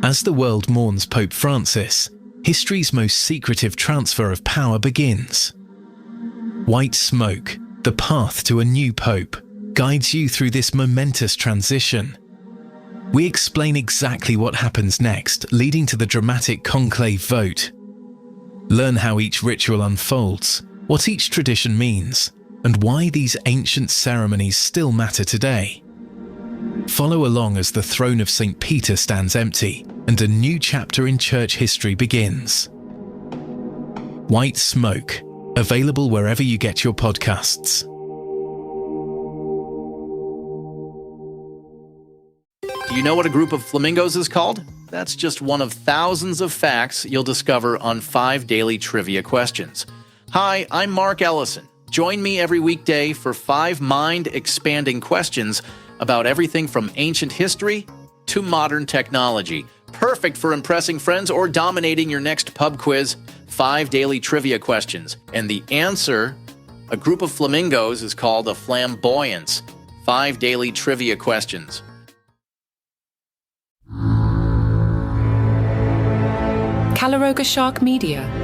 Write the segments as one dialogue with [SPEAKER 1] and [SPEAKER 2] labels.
[SPEAKER 1] As the world mourns Pope Francis, history's most secretive transfer of power begins. White Smoke, the path to a new pope, guides you through this momentous transition. We explain exactly what happens next, leading to the dramatic conclave vote. Learn how each ritual unfolds, what each tradition means, and why these ancient ceremonies still matter today. Follow along as the throne of St. Peter stands empty and a new chapter in church history begins. White Smoke, available wherever you get your podcasts.
[SPEAKER 2] Do you know what a group of flamingos is called? That's just one of thousands of facts you'll discover on 5 daily trivia questions. Hi, I'm Mark Ellison. Join me every weekday for 5 mind-expanding questions about everything from ancient history to modern technology. Perfect for impressing friends or dominating your next pub quiz. 5 daily trivia questions. And the answer, a group of flamingos, is called a flamboyance. 5 daily trivia questions.
[SPEAKER 3] Caloroga Shark Media.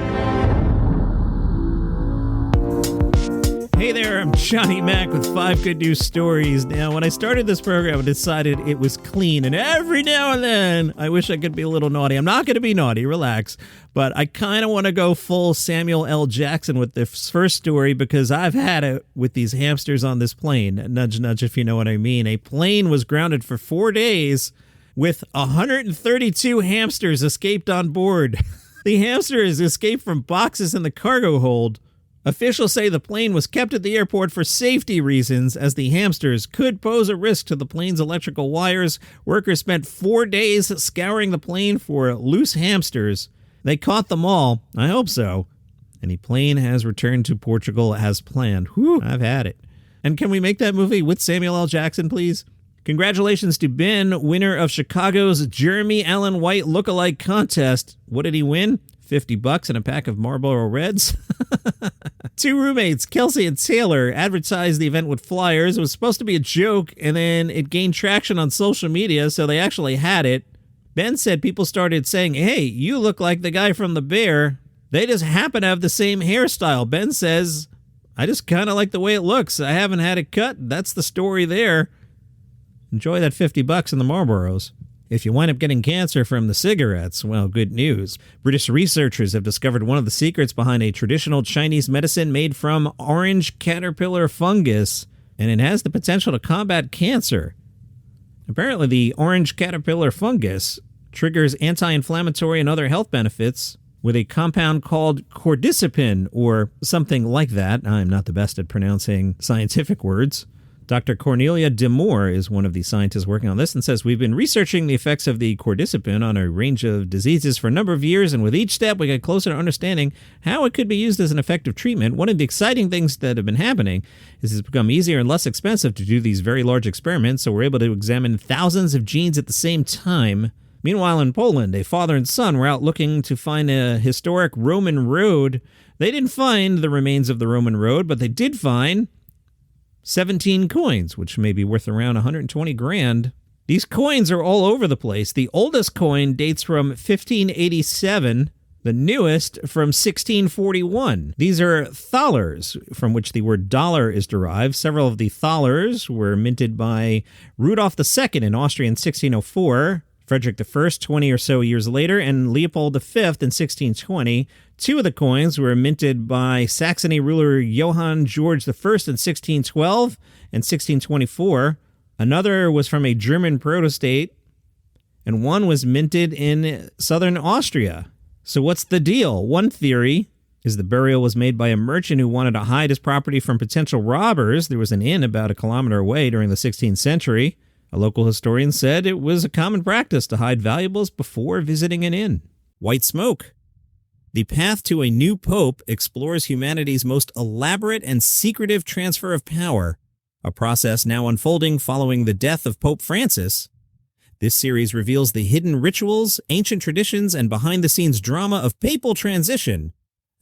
[SPEAKER 4] Hey there, I'm Johnny Mac with 5 good news stories. Now, when I started this program, I decided it was clean, and every now and then, I wish I could be a little naughty. I'm not going to be naughty, relax, but I kind of want to go full Samuel L. Jackson with this first story because I've had it with these hamsters on this plane. Nudge, nudge, if you know what I mean. A plane was grounded for 4 days with 132 hamsters escaped on board. The hamsters escaped from boxes in the cargo hold. Officials say the plane was kept at the airport for safety reasons, as the hamsters could pose a risk to the plane's electrical wires. Workers spent 4 days scouring the plane for loose hamsters. They caught them all. I hope so. And the plane has returned to Portugal as planned. Whew, I've had it. And can we make that movie with Samuel L. Jackson, please? Congratulations to Ben, winner of Chicago's Jeremy Allen White Lookalike contest. What did he win? $50 and a pack of Marlboro Reds? 2 roommates, Kelsey and Taylor, advertised the event with flyers. It was supposed to be a joke, and then it gained traction on social media, so they actually had it. Ben said people started saying, "Hey, you look like the guy from The Bear." They just happen to have the same hairstyle. Ben says, "I just kind of like the way it looks. I haven't had it cut. That's the story there." Enjoy that $50 in the Marlboros. If you wind up getting cancer from the cigarettes, well, good news. British researchers have discovered one of the secrets behind a traditional Chinese medicine made from orange caterpillar fungus, and it has the potential to combat cancer. Apparently, the orange caterpillar fungus triggers anti-inflammatory and other health benefits with a compound called cordycepin, or something like that. I'm not the best at pronouncing scientific words. Dr. Cornelia DeMoore is one of the scientists working on this and says, "We've been researching the effects of the cordycepin on a range of diseases for a number of years, and with each step we get closer to understanding how it could be used as an effective treatment. One of the exciting things that have been happening is it's become easier and less expensive to do these very large experiments, so we're able to examine thousands of genes at the same time." Meanwhile, in Poland, a father and son were out looking to find a historic Roman road. They didn't find the remains of the Roman road, but they did find 17 coins, which may be worth around 120 grand. These coins are all over the place. The oldest coin dates from 1587, the newest from 1641. These are thalers, from which the word dollar is derived. Several of the thalers were minted by Rudolph II in Austria in 1604, Frederick I 20 or so years later, and Leopold V in 1620. 2 of the coins were minted by Saxony ruler Johann George I in 1612 and 1624. Another was from a German protostate, and one was minted in southern Austria. So what's the deal? One theory is the burial was made by a merchant who wanted to hide his property from potential robbers. There was an inn about a kilometer away during the 16th century. A local historian said it was a common practice to hide valuables before visiting an inn. White Smoke. The path to a new pope explores humanity's most elaborate and secretive transfer of power, a process now unfolding following the death of Pope Francis. This series reveals the hidden rituals, ancient traditions, and behind-the-scenes drama of papal transition.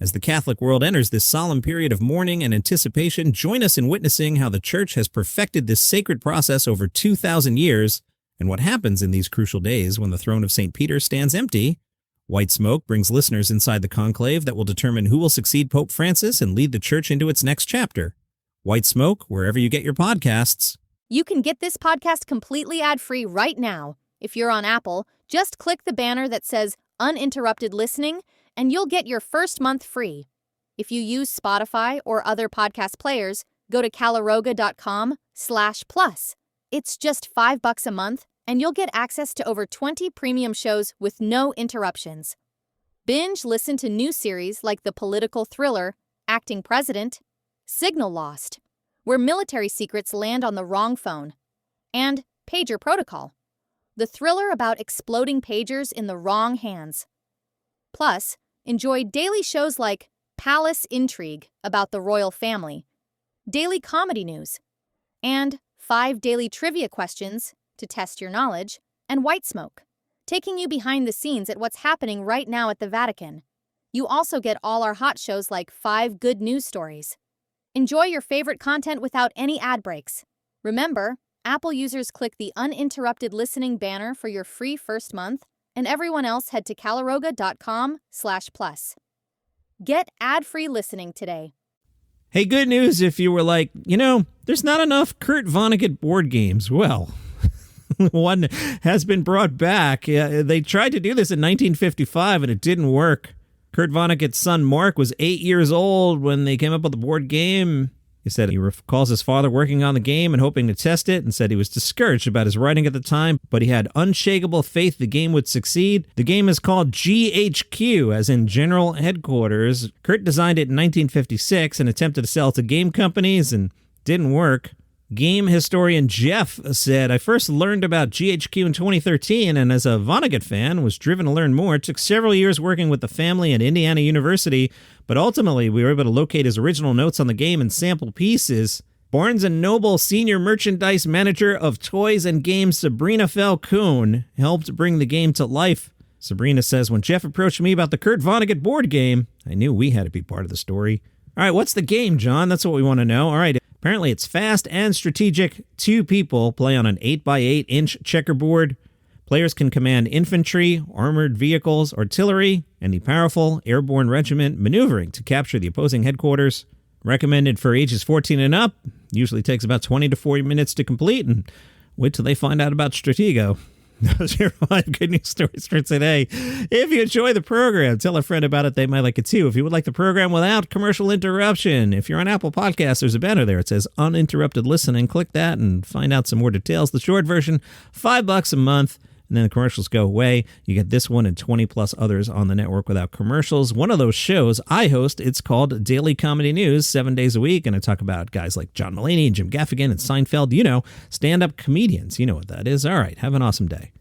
[SPEAKER 4] As the Catholic world enters this solemn period of mourning and anticipation, join us in witnessing how the Church has perfected this sacred process over 2,000 years and what happens in these crucial days when the throne of St. Peter stands empty. White Smoke brings listeners inside the conclave that will determine who will succeed Pope Francis and lead the church into its next chapter. White Smoke, wherever you get your podcasts.
[SPEAKER 5] You can get this podcast completely ad-free right now. If you're on Apple, just click the banner that says Uninterrupted Listening, and you'll get your first month free. If you use Spotify or other podcast players, go to caloroga.com/plus. It's just $5 a month, and you'll get access to over 20 premium shows with no interruptions. Binge listen to new series like the political thriller Acting President, Signal Lost, where military secrets land on the wrong phone, and Pager Protocol, the thriller about exploding pagers in the wrong hands. Plus, enjoy daily shows like Palace Intrigue about the royal family, daily comedy news, and 5 daily trivia questions to test your knowledge, and White Smoke, taking you behind the scenes at what's happening right now at the Vatican. You also get all our hot shows like 5 good news stories. Enjoy your favorite content without any ad breaks. Remember, Apple users click the uninterrupted listening banner for your free first month, and everyone else head to caloroga.com/plus. Get ad-free listening today.
[SPEAKER 4] Hey, good news if you were like, there's not enough Kurt Vonnegut board games. Well, one has been brought back. They tried to do this in 1955 and it didn't work. Kurt Vonnegut's son Mark was 8 years old when they came up with the board game. He said he recalls his father working on the game and hoping to test it, and said he was discouraged about his writing at the time, but he had unshakable faith the game would succeed. The game is called GHQ, as in General Headquarters. Kurt designed it in 1956 and attempted to sell it to game companies and didn't work. Game historian Jeff said, I first learned about GHQ in 2013, and as a Vonnegut fan, was driven to learn more. It took several years working with the family at Indiana University, but ultimately we were able to locate his original notes on the game and sample pieces. Barnes & Noble senior merchandise manager of toys and games Sabrina Falcone helped bring the game to life. Sabrina says, when Jeff approached me about the Kurt Vonnegut board game, I knew we had to be part of the story. All right, what's the game, John? That's what we want to know. All right. Apparently, it's fast and strategic. 2 people play on an 8x8-inch checkerboard. Players can command infantry, armored vehicles, artillery, and the powerful airborne regiment maneuvering to capture the opposing headquarters. Recommended for ages 14 and up. Usually takes about 20 to 40 minutes to complete, and wait till they find out about Stratego. Those are your 5 good news stories for today. If you enjoy the program, tell a friend about it. They might like it too. If you would like the program without commercial interruption, if you're on Apple Podcasts, there's a banner there. It says uninterrupted listening. Click that and find out some more details. The short version, $5 a month. And then the commercials go away. You get this one and 20 plus others on the network without commercials. One of those shows I host, it's called Daily Comedy News, 7 days a week. And I talk about guys like John Mulaney and Jim Gaffigan and Seinfeld, stand-up comedians. You know what that is. All right. Have an awesome day.